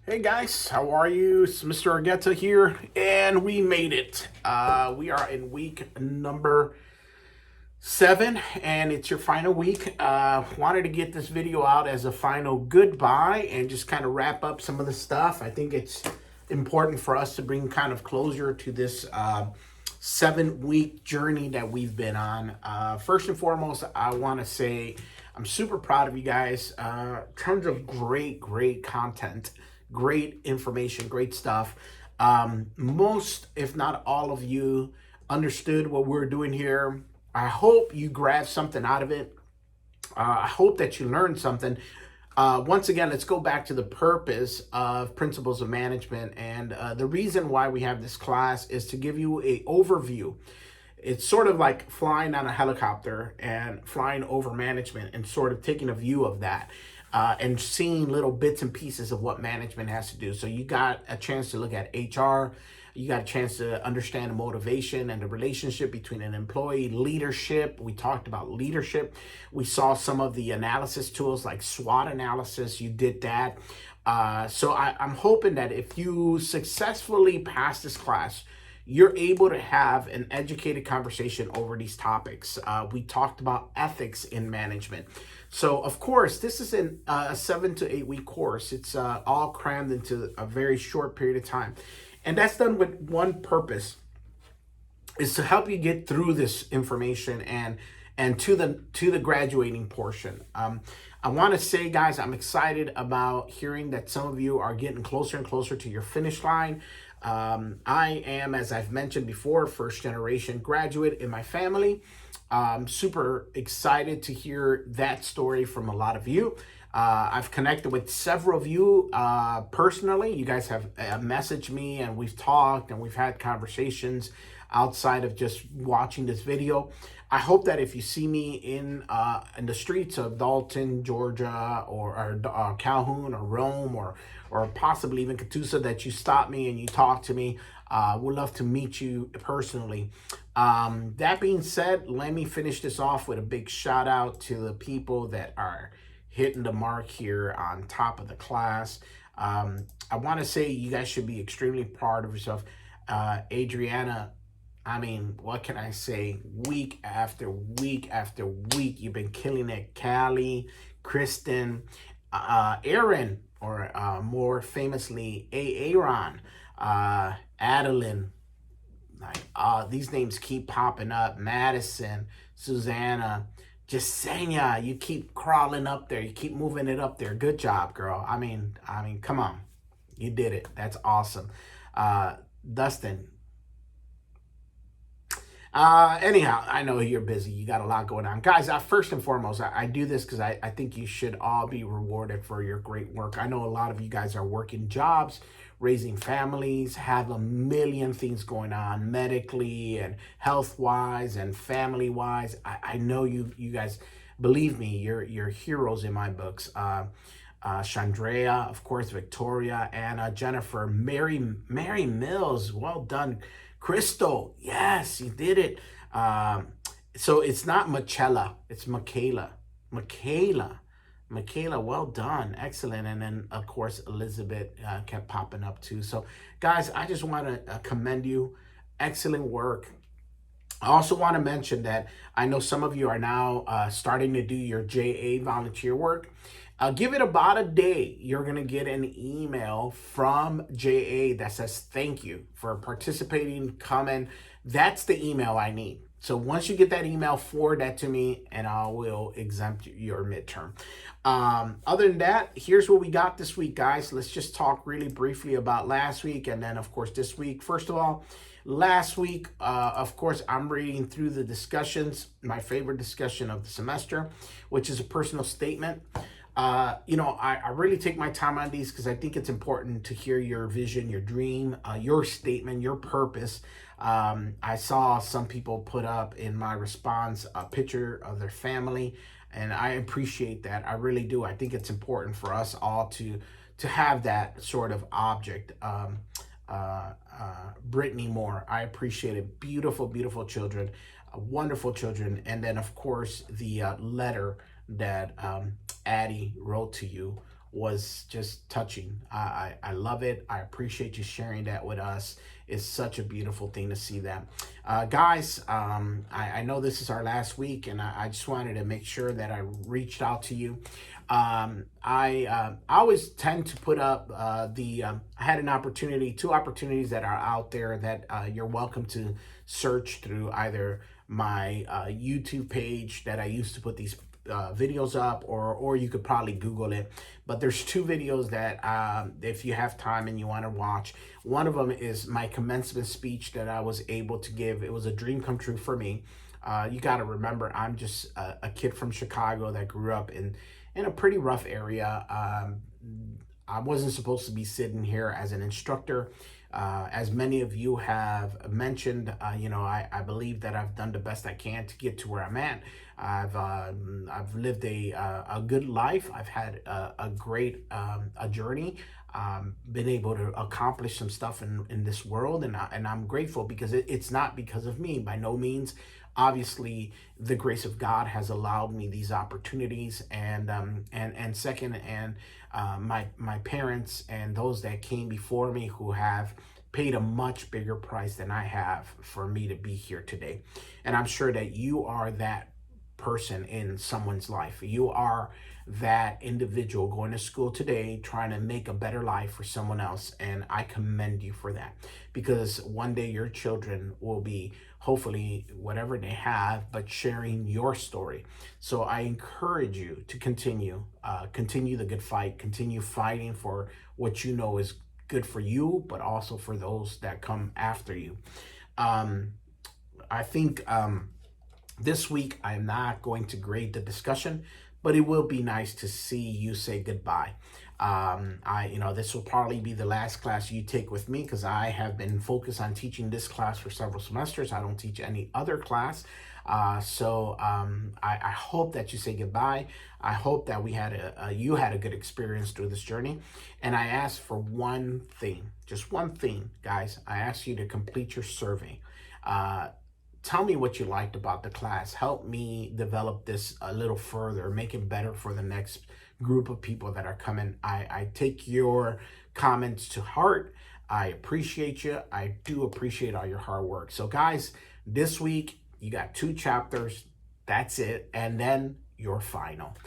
Hey guys, how are you? It's Mr. Argueta here, and we made it. We are in week number 7, and it's your final week. Wanted to get this video out as a final goodbye and just kind of wrap up some of the stuff. I think it's important for us to bring kind of closure to this 7-week journey that we've been on. First and foremost, I want to say I'm super proud of you guys. Tons of great content, great information, great stuff. Most, if not all of you, understood what we're doing here. I hope you grabbed something out of it. I hope that you learned something. Once again, let's go back to the purpose of Principles of Management. And the reason why we have this class is to give you an overview. It's sort of like flying on a helicopter and flying over management and sort of taking a view of that. And seeing little bits and pieces of what management has to do. So you got a chance to look at HR, you got a chance to understand the motivation and the relationship between an employee, leadership. We talked about leadership. We saw some of the analysis tools like SWOT analysis. You did that. So I'm hoping that if you successfully pass this class, you're able to have an educated conversation over these topics. We talked about ethics in management. So, of course, this is a 7 to 8 week course. It's all crammed into a very short period of time. And that's done with one purpose, is to help you get through this information and to the graduating portion. I want to say, guys, I'm excited about hearing that some of you are getting closer and closer to your finish line. I am, as I've mentioned before, first generation graduate in my family. I'm super excited to hear that story from a lot of you. I've connected with several of you personally. You guys have messaged me, and we've talked and we've had conversations outside of just watching this video. I hope that if you see me in the streets of Dalton, Georgia, or Calhoun, or Rome, or possibly even Catoosa, that you stop me and you talk to me. Would love to meet you personally. That being said, let me finish this off with a big shout out to the people that are hitting the mark here on top of the class. I want to say you guys should be extremely proud of yourself. Adriana, I mean, what can I say? Week after week after week, you've been killing it. Callie, Kristen, Aaron, or more famously, Aaron, Adeline. Like these names keep popping up. Madison, Susanna, Jasenia, you keep crawling up there. You keep moving it up there. Good job, girl. I mean, come on. You did it. That's awesome. Dustin. Anyhow, I know you're busy. You got a lot going on. Guys, first and foremost, I do this because I think you should all be rewarded for your great work. I know a lot of you guys are working jobs, raising families, have a million things going on medically and health-wise and family-wise. I know you guys, believe me, you're heroes in my books. Chandrea, of course, Victoria, Anna, Jennifer, Mary Mills, well done. Crystal, yes, you did it. So it's not Michaela, it's Michaela. Michaela, well done, excellent. And then, of course, Elizabeth kept popping up too. So, guys, I just want to commend you. Excellent work. I also want to mention that I know some of you are now starting to do your JA volunteer work. Give it about a day. You're going to get an email from JA that says thank you for participating, coming. That's the email I need. So once you get that email, forward that to me and I will exempt your midterm. Other than that, here's what we got this week, guys. Let's just talk really briefly about last week and then, of course, this week. First of all, last week, of course, I'm reading through the discussions, my favorite discussion of the semester, which is a personal statement. I really take my time on these because I think it's important to hear your vision, your dream, your statement, your purpose. I saw some people put up in my response a picture of their family, and I appreciate that. I really do. I think it's important for us all to have that sort of object. Brittany Moore, I appreciate it. Beautiful, beautiful children, wonderful children. And then, of course, the letter that Addie wrote to you was just touching. I love it. I appreciate you sharing that with us. It's such a beautiful thing to see that. Guys, I know this is our last week, and I just wanted to make sure that I reached out to you. I always tend to put up I had an opportunity, two opportunities that are out there that you're welcome to search through either my YouTube page that I used to put these videos up, or you could probably Google it. But there's two videos that if you have time and you want to watch. One of them is my commencement speech that I was able to give. It was a dream come true for me. You got to remember, I'm just a kid from Chicago that grew up in a pretty rough area. I wasn't supposed to be sitting here as an instructor. As many of you have mentioned, I believe that I've done the best I can to get to where I'm at. I've lived a good life. I've had a great a journey. Been able to accomplish some stuff in this world, and I'm grateful because it's not because of me, by no means. Obviously, the grace of God has allowed me these opportunities, and second, and my parents and those that came before me who have paid a much bigger price than I have for me to be here today. And I'm sure that you are that person in someone's life. You are that individual going to school today trying to make a better life for someone else, and I commend you for that, because one day your children will be, hopefully, whatever they have, but sharing your story. So I encourage you to continue the good fight, continue fighting for what you know is good for you, but also for those that come after you. I think this week I'm not going to grade the discussion, but it will be nice to see you say goodbye. This will probably be the last class you take with me, because I have been focused on teaching this class for several semesters. I don't teach any other class. So I hope that you say goodbye. I hope that you had a good experience through this journey. And I ask for one thing, just one thing, guys. I ask you to complete your survey. Tell me what you liked about the class. Help me develop this a little further, make it better for the next group of people that are coming. I take your comments to heart. I appreciate you. I do appreciate all your hard work. So guys, this week you got 2 chapters. That's it. And then your final.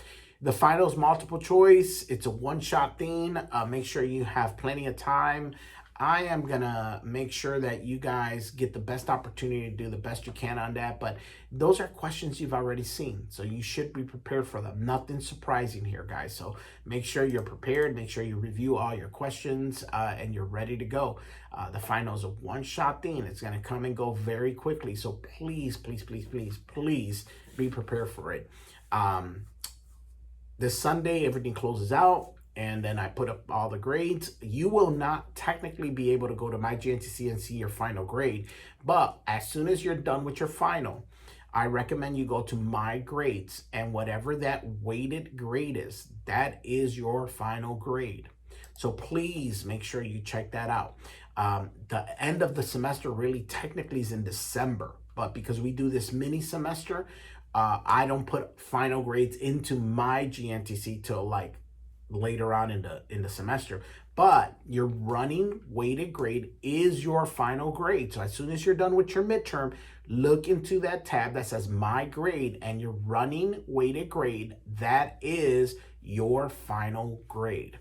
The final is multiple choice. It's a one-shot thing. Make sure you have plenty of time. I am going to make sure that you guys get the best opportunity to do the best you can on that. But those are questions you've already seen, so you should be prepared for them. Nothing surprising here, guys. So make sure you're prepared. Make sure you review all your questions and you're ready to go. The final is a one-shot thing. It's going to come and go very quickly. So please, please, please, please, please be prepared for it. This Sunday, everything closes out, and then I put up all the grades. You will not technically be able to go to my GNTC and see your final grade, but as soon as you're done with your final, I recommend you go to my grades, and whatever that weighted grade is, that is your final grade. So please make sure you check that out. The end of the semester really technically is in December, but because we do this mini semester, I don't put final grades into my GNTC till like later on in the semester. But your running weighted grade is your final grade. So as soon as you're done with your midterm, look into that tab that says my grade, and your running weighted grade, that is your final grade.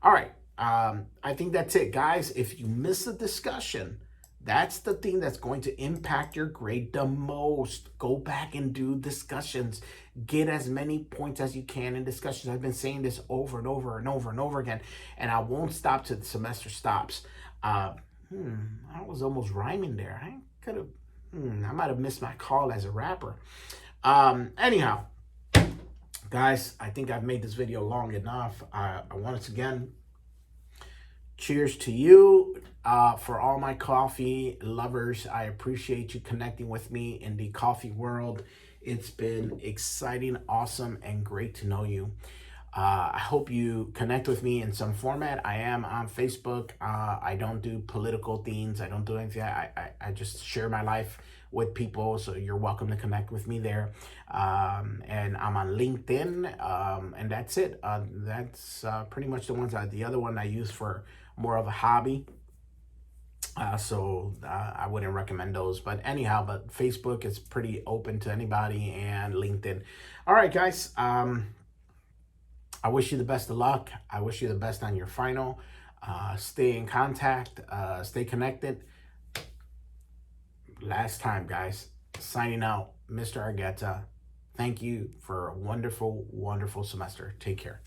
All right. I think that's it, guys. If you miss a discussion, that's the thing that's going to impact your grade the most. Go back and do discussions. Get as many points as you can in discussions. I've been saying this over and over and over and over again, and I won't stop till the semester stops. I was almost rhyming there. I might have missed my call as a rapper. Anyhow, guys, I think I've made this video long enough. I once again, cheers to you. For all my coffee lovers, I appreciate you connecting with me in the coffee world. It's been exciting, awesome, and great to know you. I hope you connect with me in some format. I am on Facebook. I don't do political things. I don't do anything. I just share my life with people. So you're welcome to connect with me there. And I'm on LinkedIn. And that's it. That's pretty much the ones. The other one I use for more of a hobby. I wouldn't recommend those. But anyhow, but Facebook is pretty open to anybody, and LinkedIn. All right, guys. I wish you the best of luck. I wish you the best on your final. Stay in contact. Stay connected. Last time, guys. Signing out, Mr. Argueta. Thank you for a wonderful, wonderful semester. Take care.